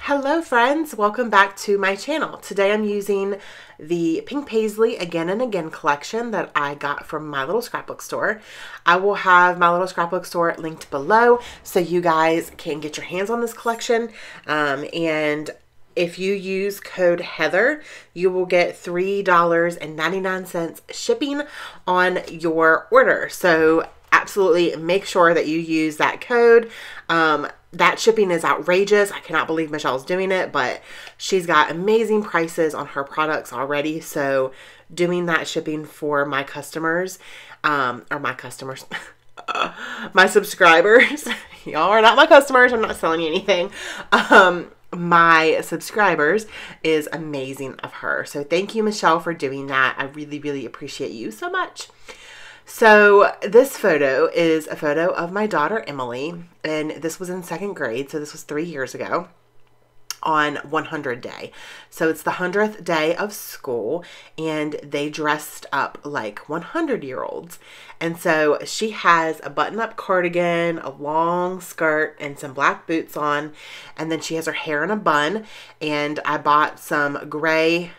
Hello friends, welcome back to my channel. Today I'm using the Pink Paisley Again and Again collection that I got from my little scrapbook store. I will have my little scrapbook store linked below so you guys can get your hands on this collection. And if you use code Heather, you will get $3.99 shipping on your order. So absolutely make sure that you use that code. That shipping is outrageous. I cannot believe Michelle's doing it, but she's got amazing prices on her products already. So doing that shipping for my customers, my subscribers, y'all are not my customers. I'm not selling you anything. My subscribers is amazing of her. So thank you, Michelle, for doing that. I really, really appreciate you so much. So this photo is a photo of my daughter, Emily, and this was in second grade. So this was 3 years ago on 100 day. So it's the 100th day of school and they dressed up like 100-year-olds. And so she has a button-up cardigan, a long skirt, and some black boots on. And then she has her hair in a bun. And I bought some gray,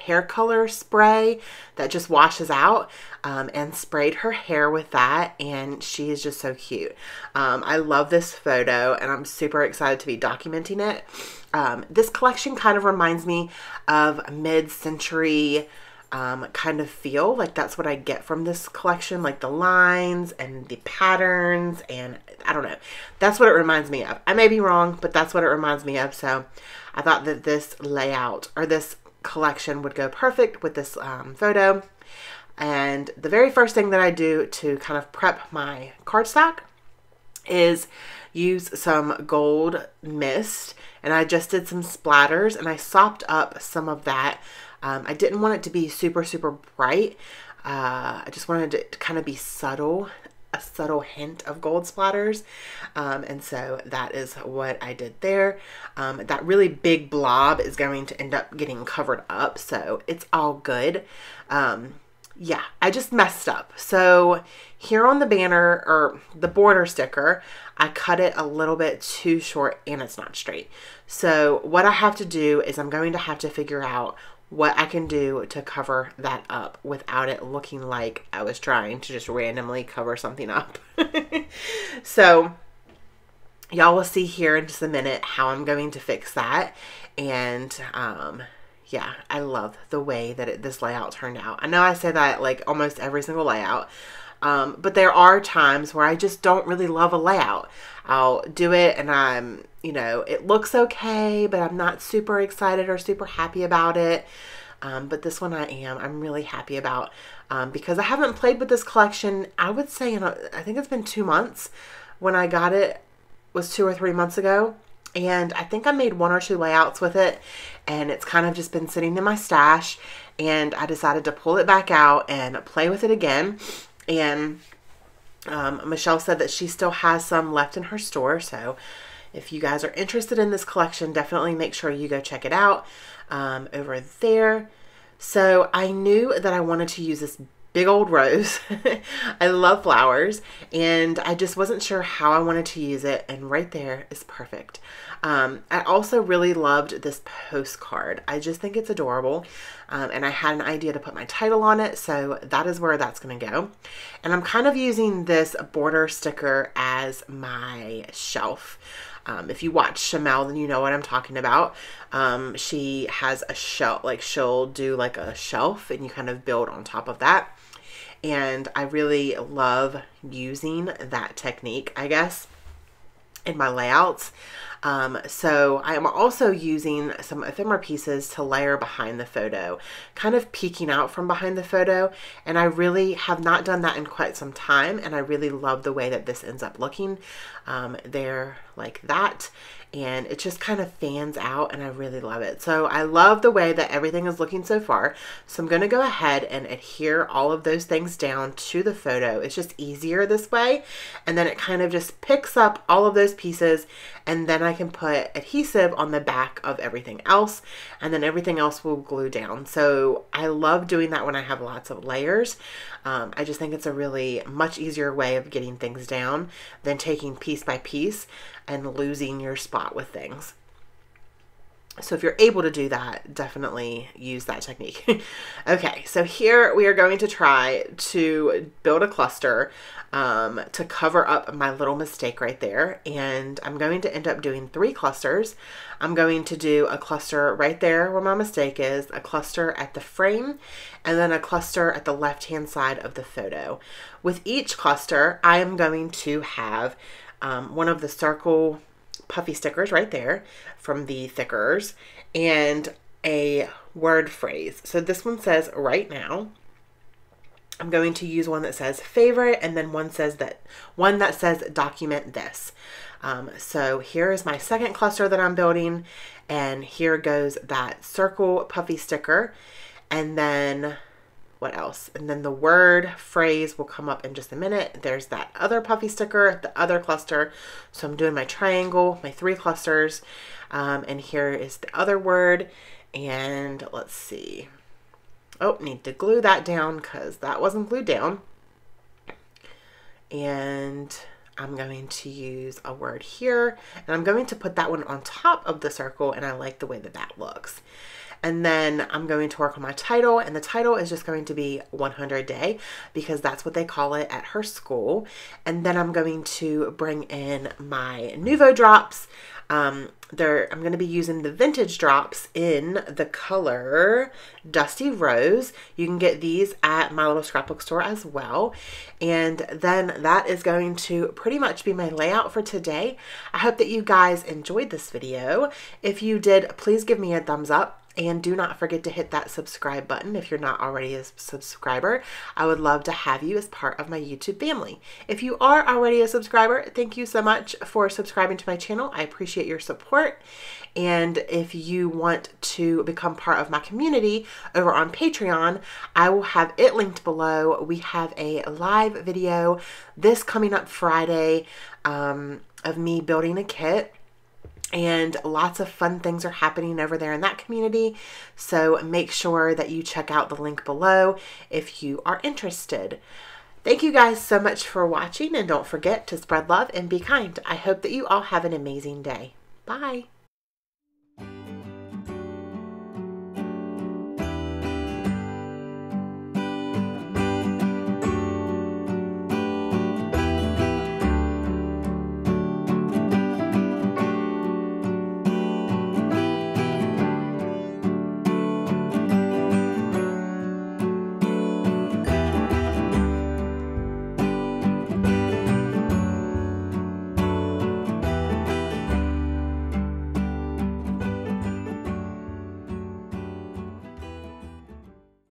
hair color spray that just washes out, and sprayed her hair with that, and she is just so cute. I love this photo and I'm super excited to be documenting it. This collection kind of reminds me of mid-century kind of feel. Like that's what I get from this collection, like the lines and the patterns, and I don't know, that's what it reminds me of. I may be wrong, but that's what it reminds me of. So I thought that this layout or this collection would go perfect with this photo. And the very first thing that I do to kind of prep my cardstock is use some gold mist, and I just did some splatters and I sopped up some of that. I didn't want it to be super bright. I just wanted it to kind of be subtle, a subtle hint of gold splatters. And so that is what I did there. That really big blob is going to end up getting covered up, so it's all good. Yeah, I just messed up. So here on the banner, or the border sticker, I cut it a little bit too short and it's not straight. So what I have to do is I'm going to have to figure out what I can do to cover that up without it looking like I was trying to just randomly cover something up. So y'all will see here in just a minute how I'm going to fix that. And yeah, I love the way that this layout turned out. I know I say that like almost every single layout, but there are times where I just don't really love a layout. I'll do it and I'm, it looks okay, but I'm not super excited or super happy about it. But this one I'm really happy about, because I haven't played with this collection. I would say, I think it's been 2 months. When I got it was 2 or 3 months ago. And I think I made 1 or 2 layouts with it, and it's kind of just been sitting in my stash, and I decided to pull it back out and play with it again. And Michelle said that she still has some left in her store, so if you guys are interested in this collection, definitely make sure you go check it out over there. So I knew that I wanted to use this big old rose. I love flowers, and I just wasn't sure how I wanted to use it, and right there is perfect. I also really loved this postcard. I just think it's adorable, and I had an idea to put my title on it, so that is where that's going to go. And I'm kind of using this border sticker as my shelf. If you watch Shamel, then you know what I'm talking about. She has a shelf, like she'll do like a shelf and you kind of build on top of that. And I really love using that technique, I guess, in my layouts. So I am also using some ephemera pieces to layer behind the photo, kind of peeking out from behind the photo. And I really have not done that in quite some time. And I really love the way that this ends up looking there like that. And it just kind of fans out and I really love it. So I love the way that everything is looking so far. So I'm going to go ahead and adhere all of those things down to the photo. It's just easier this way. And then it kind of just picks up all of those pieces, and then I can put adhesive on the back of everything else, and then everything else will glue down. So I love doing that when I have lots of layers. I just think it's a really much easier way of getting things down than taking piece by piece and losing your spot with things. So if you're able to do that, definitely use that technique. Okay, so here we are going to try to build a cluster to cover up my little mistake right there. And I'm going to end up doing 3 clusters. I'm going to do a cluster right there where my mistake is, a cluster at the frame, and then a cluster at the left-hand side of the photo. With each cluster, I am going to have one of the circle puffy stickers right there from the thickers and a word phrase. So this one says right now. I'm going to use one that says favorite, and then one that says document this. So here is my second cluster that I'm building, and here goes that circle puffy sticker, and then what else? And then the word phrase will come up in just a minute. There's that other puffy sticker, the other cluster. So I'm doing my triangle, my 3 clusters. And here is the other word. And let's see. Oh, need to glue that down because that wasn't glued down. And I'm going to use a word here. And I'm going to put that one on top of the circle. And I like the way that that looks. And then I'm going to work on my title, and the title is just going to be 100 Day because that's what they call it at her school. And then I'm going to bring in my Nuvo drops. I'm going to be using the vintage drops in the color Dusty Rose. You can get these at my little scrapbook store as well. And then that is going to pretty much be my layout for today. I hope that you guys enjoyed this video. If you did, please give me a thumbs up. And do not forget to hit that subscribe button if you're not already a subscriber. I would love to have you as part of my YouTube family. If you are already a subscriber, thank you so much for subscribing to my channel. I appreciate your support. And if you want to become part of my community over on Patreon, I will have it linked below. We have a live video this coming up Friday of me building a kit. And lots of fun things are happening over there in that community. So make sure that you check out the link below if you are interested. Thank you guys so much for watching, and don't forget to spread love and be kind. I hope that you all have an amazing day. Bye.